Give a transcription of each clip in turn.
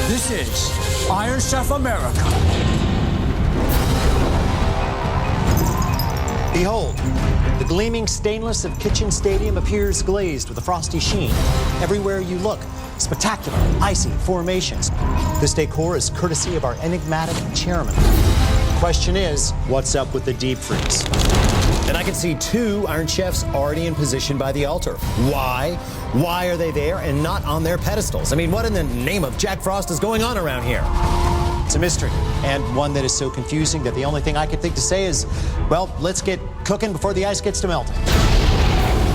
This is Iron Chef America. Behold, the gleaming stainless of Kitchen Stadium appears glazed with a frosty sheen. Everywhere you look, spectacular, icy formations. This decor is courtesy of our enigmatic chairman. The question is, what's up with the deep freeze? And I can see two Iron Chefs already in position by the altar. Why? Why are they there and not on their pedestals? I mean, what in the name of Jack Frost is going on around here? It's a mystery, and one that is so confusing that the only thing I could think to say is, well, let's get cooking before the ice gets to melting.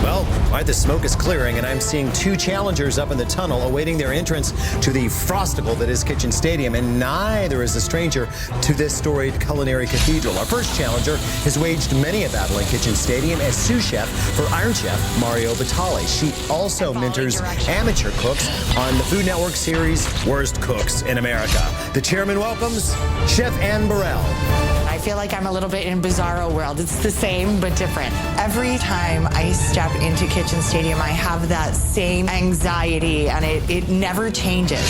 Well, all right, the smoke is clearing, and I'm seeing two challengers up in the tunnel awaiting their entrance to the frosticle that is Kitchen Stadium, and neither is a stranger to this storied culinary cathedral. Our first challenger has waged many a battle in Kitchen Stadium as sous chef for Iron Chef Mario Batali. She also mentors amateur cooks on the Food Network series Worst Cooks in America. The chairman welcomes Chef Ann Burrell. I feel like I'm a little bit in bizarro world. It's the same, but different. Every time I step into Kitchen Stadium, I have that same anxiety, and it never changes.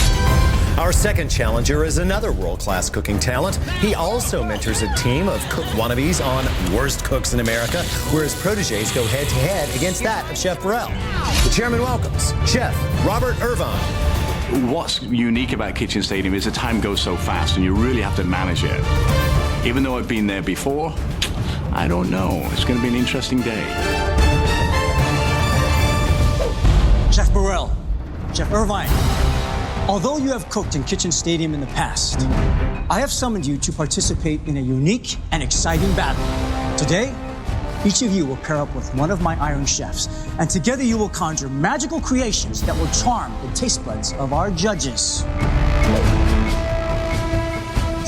Our second challenger is another world-class cooking talent. He also mentors a team of cook wannabes on Worst Cooks in America, where his proteges go head-to-head against that of Chef Burrell. The chairman welcomes Chef Robert Irvine. What's unique about Kitchen Stadium is the time goes so fast, and you really have to manage it. Even though I've been there before, I don't know. It's going to be an interesting day. Chef Burrell, Chef Irvine, although you have cooked in Kitchen Stadium in the past, I have summoned you to participate in a unique and exciting battle. Today, each of you will pair up with one of my Iron Chefs, and together you will conjure magical creations that will charm the taste buds of our judges.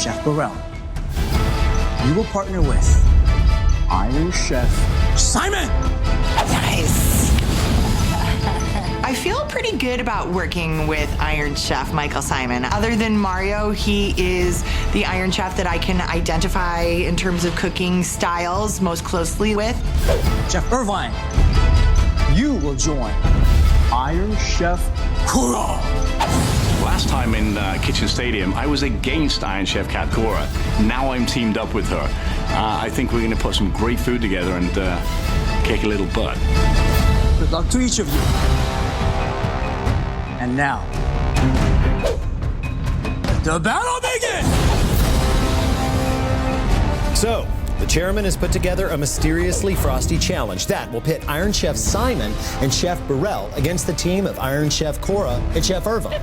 Chef Burrell, you will partner with Iron Chef Simon. Nice. I feel pretty good about working with Iron Chef Michael Simon. Other than Mario, he is the Iron Chef that I can identify in terms of cooking styles most closely with. Chef Irvine, you will join Iron Chef Kura. Last time in Kitchen Stadium, I was against Iron Chef Kat Cora. Now I'm teamed up with her. I think we're going to put some great food together and kick a little butt. Good luck to each of you. And now, let the battle begin! So, the chairman has put together a mysteriously frosty challenge that will pit Iron Chef Simon and Chef Burrell against the team of Iron Chef Cora and Chef Irvine.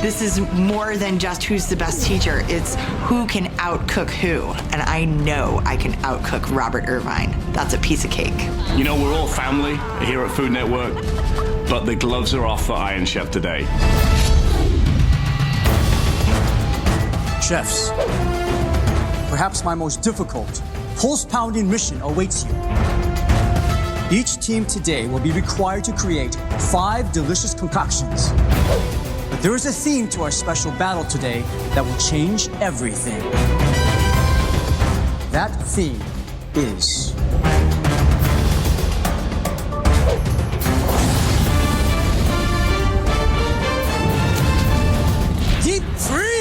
This is more than just who's the best teacher. It's who can outcook who. And I know I can outcook Robert Irvine. That's a piece of cake. You know, we're all family here at Food Network, but the gloves are off for Iron Chef today. Chefs, perhaps my most difficult, pulse-pounding mission awaits you. Each team today will be required to create 5 delicious concoctions. But there is a theme to our special battle today that will change everything. That theme is deep freeze!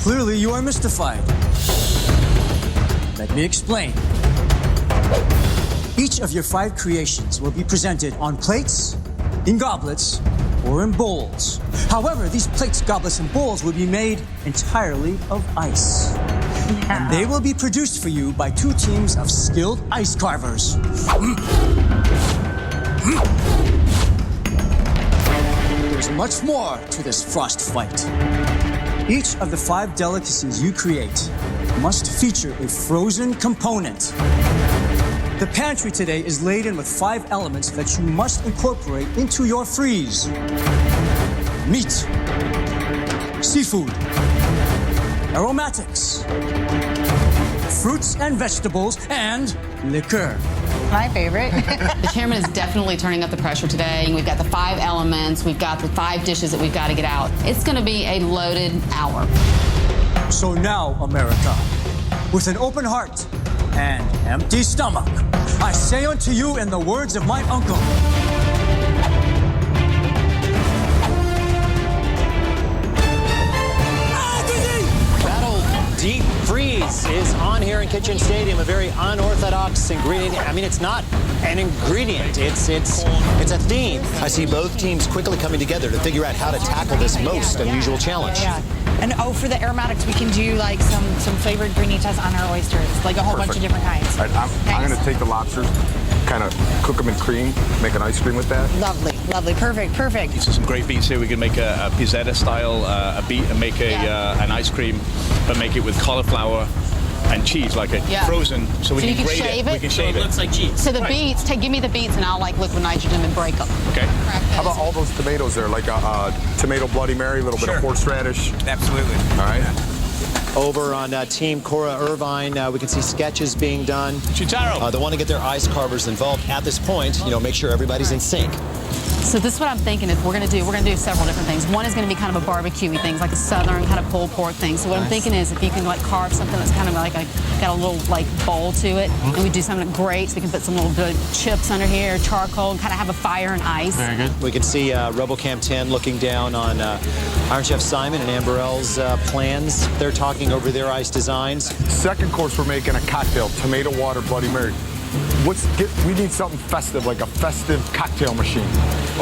Clearly, you are mystified. Let me explain. Each of your 5 creations will be presented on plates, in goblets, or in bowls. However, these plates, goblets, and bowls will be made entirely of ice. And they will be produced for you by 2 teams of skilled ice carvers. There's much more to this frost fight. Each of the 5 delicacies you create must feature a frozen component. The pantry today is laden with 5 elements that you must incorporate into your freeze. Meat, seafood, aromatics, fruits and vegetables, and liquor. My favorite. The chairman is definitely turning up the pressure today. We've got the 5 elements. We've got the 5 dishes that we've got to get out. It's going to be a loaded hour. So now, America, with an open heart and empty stomach, I say unto you in the words of my uncle, Kitchen Stadium, a very unorthodox ingredient. I mean, it's not an ingredient. It's a theme. I see both teams quickly coming together to figure out how to tackle this most unusual challenge. Yeah. And for the aromatics, we can do like some flavored greenitas on our oysters, like a whole bunch of different kinds. All right, I'm going to take the lobsters, kind of cook them in cream, make an ice cream with that. Lovely, lovely, perfect, perfect. These are some great beets here. We can make a pizzetta style a beet and make an ice cream, but make it with cauliflower and cheese, like a frozen, so we can grate shave it. We can shave it. Looks like cheese. So the beets, give me the beets and I'll like liquid nitrogen and break them. Okay. How about all those tomatoes there, like a tomato Bloody Mary, a little bit of horseradish? Absolutely. All right. Over on Team Cora Irvine, we can see sketches being done. Chitaro. They want to get their ice carvers involved at this point, make sure everybody's in sync. So this is what I'm thinking is we're going to do several different things. One is going to be kind of a barbecue-y thing, like a southern kind of pulled pork thing. So what I'm thinking is if you can like carve something that's kind of like got a little like bowl to it, and we do something great, so we can put some little good chips under here, charcoal, and kind of have a fire and ice. Very good. We can see RoboCam 10 looking down on Iron Chef Simon and Amberell's plans. They're talking over their ice designs. Second course, we're making a cocktail, tomato water Bloody Mary. We need something festive, like a festive cocktail machine.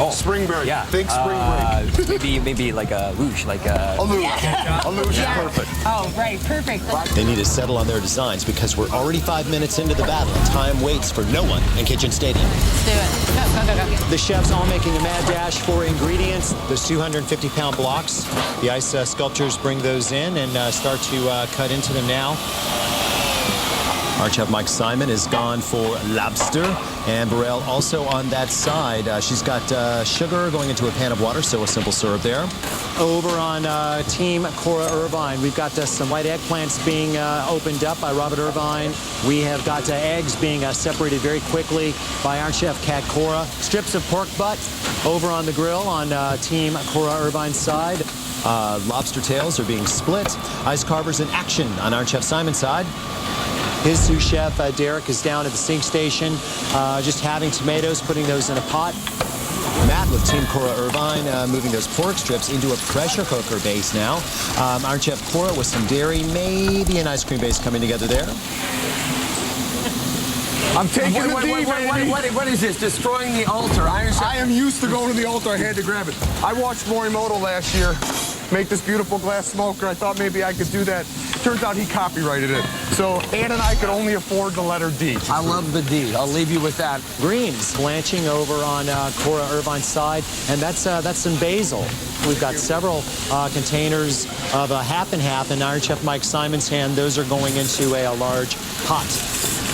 Oh, spring break. Yeah. Think spring break. maybe like a luge, like a... A luge. A luge is perfect. Oh, right, perfect. They need to settle on their designs because we're already 5 minutes into the battle and time waits for no one in Kitchen Stadium. Let's do it. Go. The chefs all making a mad dash for ingredients. Those 250-pound blocks. The ice sculptors bring those in and start to cut into them now. Our chef Mike Simon is gone for lobster. And Burrell also on that side. She's got sugar going into a pan of water, so a simple syrup there. Over on Team Cora Irvine, we've got some white eggplants being opened up by Robert Irvine. We have got eggs being separated very quickly by Iron Chef Kat Cora. Strips of pork butt over on the grill on Team Cora Irvine's side. Lobster tails are being split. Ice carvers in action on Iron Chef Simon's side. His sous chef, Derek, is down at the sink station, just having tomatoes, putting those in a pot. Matt with Team Cora Irvine moving those pork strips into a pressure cooker base now. Iron Chef Cora with some dairy, maybe an ice cream base coming together there. I'm taking the D, baby. What is this? Destroying the altar. Iron Chef. I am used to going to the altar. I had to grab it. I watched Morimoto last year make this beautiful glass smoker. I thought maybe I could do that. Turns out he copyrighted it. So Ann and I could only afford the letter D. I love the D. I'll leave you with that. Greens blanching over on Cora Irvine's side, and that's some basil. We've got several containers of half and half in Iron Chef Mike Simon's hand. Those are going into a large pot.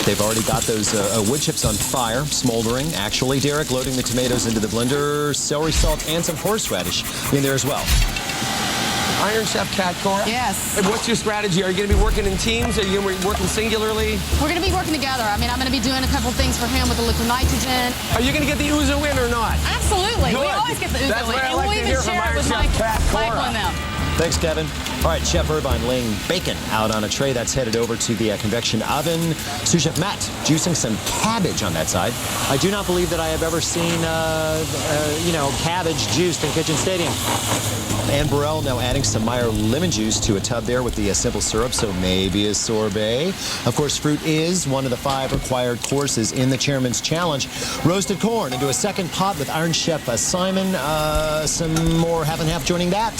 They've already got those wood chips on fire, smoldering. Actually, Derek loading the tomatoes into the blender, celery salt, and some horseradish in there as well. Iron Chef Kat Cora? Yes. And what's your strategy? Are you going to be working in teams? Are you going to be working singularly? We're going to be working together. I mean, I'm going to be doing a couple things for him with the liquid nitrogen. Are you going to get the ouzo in or not? Absolutely. Good. We always get the ouzo That's in. what I And like we'll to even hear from share it Iron with Chef Kat Mike Cora. and them. Thanks, Kevin. All right, Chef Irvine laying bacon out on a tray. That's headed over to the convection oven. Sous Chef Matt juicing some cabbage on that side. I do not believe that I have ever seen, cabbage juiced in Kitchen Stadium. And Burrell now adding some Meyer lemon juice to a tub there with the simple syrup, so maybe a sorbet. Of course, fruit is one of the 5 required courses in the Chairman's Challenge. Roasted corn into a second pot with Iron Chef Simon. Some more half and half joining that.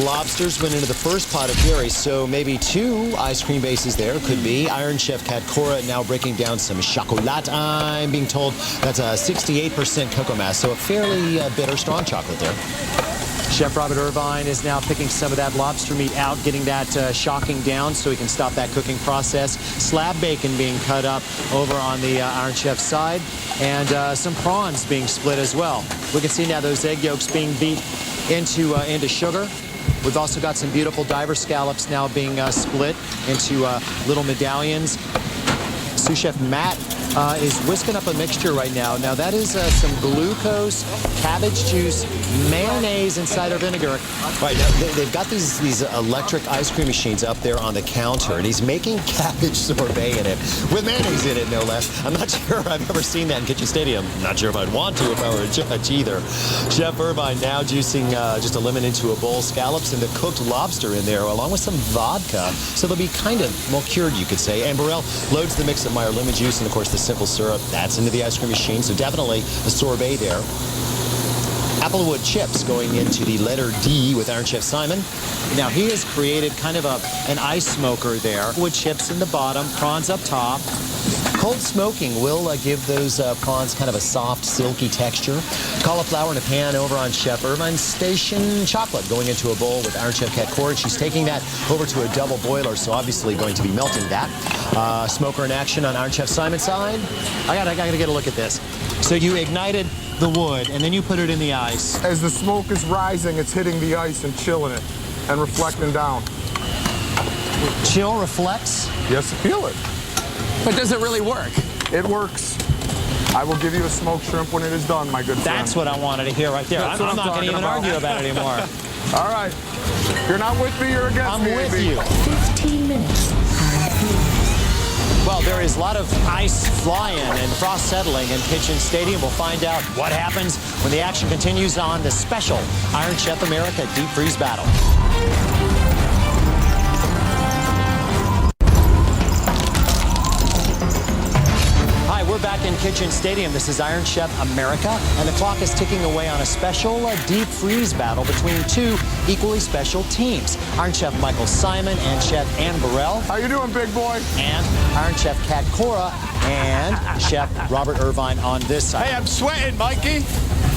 Lobsters went into the first pot of dairy, so maybe 2 ice cream bases there. Could be. Iron Chef Kat Cora now breaking down some chocolate. I'm being told that's a 68% cocoa mass, so a fairly bitter, strong chocolate there. Chef Robert Irvine is now picking some of that lobster meat out, getting that shocking down so he can stop that cooking process. Slab bacon being cut up over on the Iron Chef side, and some prawns being split as well. We can see now those egg yolks being beat into sugar. We've also got some beautiful diver scallops now being split into little medallions. Sous Chef Matt is whisking up a mixture right now. Now, that is some glucose, cabbage juice, mayonnaise, and cider vinegar. Right, now, they've got these electric ice cream machines up there on the counter, and he's making cabbage sorbet in it, with mayonnaise in it, no less. I'm not sure I've ever seen that in Kitchen Stadium. Not sure if I'd want to if I were a judge either. Chef Irvine now juicing just a lemon into a bowl, scallops and the cooked lobster in there, along with some vodka. So they'll be kind of well cured, you could say. And Burrell loads the mix of Meyer lemon juice and, of course, the simple syrup. That's into the ice cream machine, so definitely a sorbet there. Applewood chips going into the letter D with Iron Chef Simon. Now, he has created kind of an ice smoker there. Wood chips in the bottom, prawns up top. Cold smoking will give those prawns kind of a soft, silky texture. Cauliflower in a pan over on Chef Irvine's station. Chocolate going into a bowl with Iron Chef Kat Cora. She's taking that over to a double boiler, so obviously going to be melting that. Smoker in action on Iron Chef Simon's side. I gotta get a look at this. So you ignited the wood, and then you put it in the ice. As the smoke is rising, it's hitting the ice and chilling it and reflecting down. Chill, reflects? Yes, feel it. But does it really work? It works. I will give you a smoked shrimp when it is done, my good friend. That's what I wanted to hear right there. I'm not going to even argue about it anymore. All right. If you're not with me, you're against me. I'm with you. 15 minutes. Well, there is a lot of ice flying and frost settling in Kitchen Stadium. We'll find out what happens when the action continues on the special Iron Chef America Deep Freeze Battle. We're back in Kitchen Stadium. This is Iron Chef America, and the clock is ticking away on a special deep freeze battle between two equally special teams. Iron Chef Michael Simon and Chef Ann Burrell. How you doing, big boy? And Iron Chef Kat Cora and Chef Robert Irvine on this side. Hey, I'm sweating, Mikey.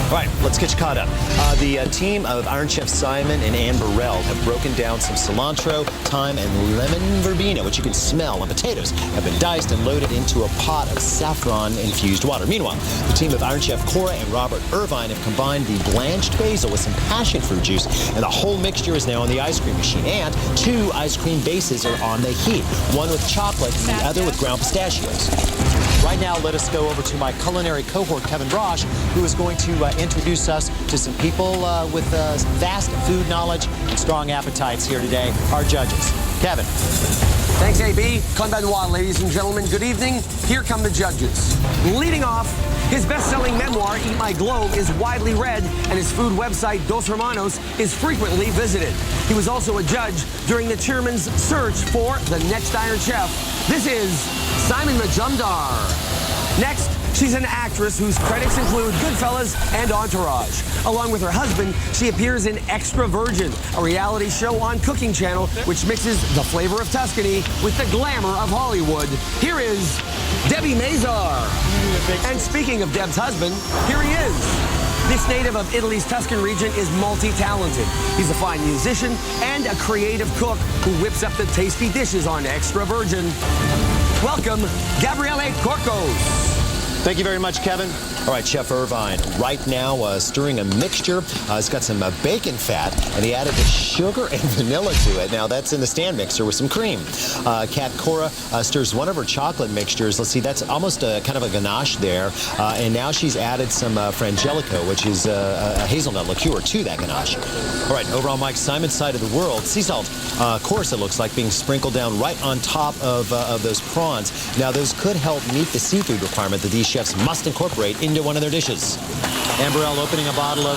All right, let's get you caught up. The team of Iron Chef Simon and Ann Burrell have broken down some cilantro, thyme, and lemon verbena, which you can smell, and potatoes have been diced and loaded into a pot of saffron-infused water. Meanwhile, the team of Iron Chef Cora and Robert Irvine have combined the blanched basil with some passion fruit juice, and the whole mixture is now in the ice cream machine. And two ice cream bases are on the heat, one with chocolate and the other with ground pistachios. Right now, let us go over to my culinary cohort, Kevin Brosh, who is going to introduce us to some people with vast food knowledge and strong appetites here today, our judges. Kevin. Thanks, AB. Konbanwa, ladies and gentlemen. Good evening. Here come the judges. Leading off, his best-selling memoir, Eat My Globe, is widely read, and his food website, Dos Hermanos, is frequently visited. He was also a judge during the chairman's search for the next Iron Chef. This is Simon Majumdar. Next, she's an actress whose credits include Goodfellas and Entourage. Along with her husband, she appears in Extra Virgin, a reality show on Cooking Channel, which mixes the flavor of Tuscany with the glamour of Hollywood. Here is Debbie Mazar. And speaking of Deb's husband, here he is. This native of Italy's Tuscan region is multi-talented. He's a fine musician and a creative cook who whips up the tasty dishes on Extra Virgin. Welcome, Gabriele Corcos. Thank you very much, Kevin. All right, Chef Irvine, right now stirring a mixture. It's got some bacon fat, and he added the sugar and vanilla to it. Now, that's in the stand mixer with some cream. Kat Cora stirs one of her chocolate mixtures. Let's see, that's almost kind of a ganache there. And now she's added some Frangelico, which is a hazelnut liqueur, to that ganache. All right, over on Mike Simon's side of the world, sea salt, of course, it looks like being sprinkled down right on top of those prawns. Now, those could help meet the seafood requirement that these chefs must incorporate into one of their dishes. Ann Burrell opening a bottle of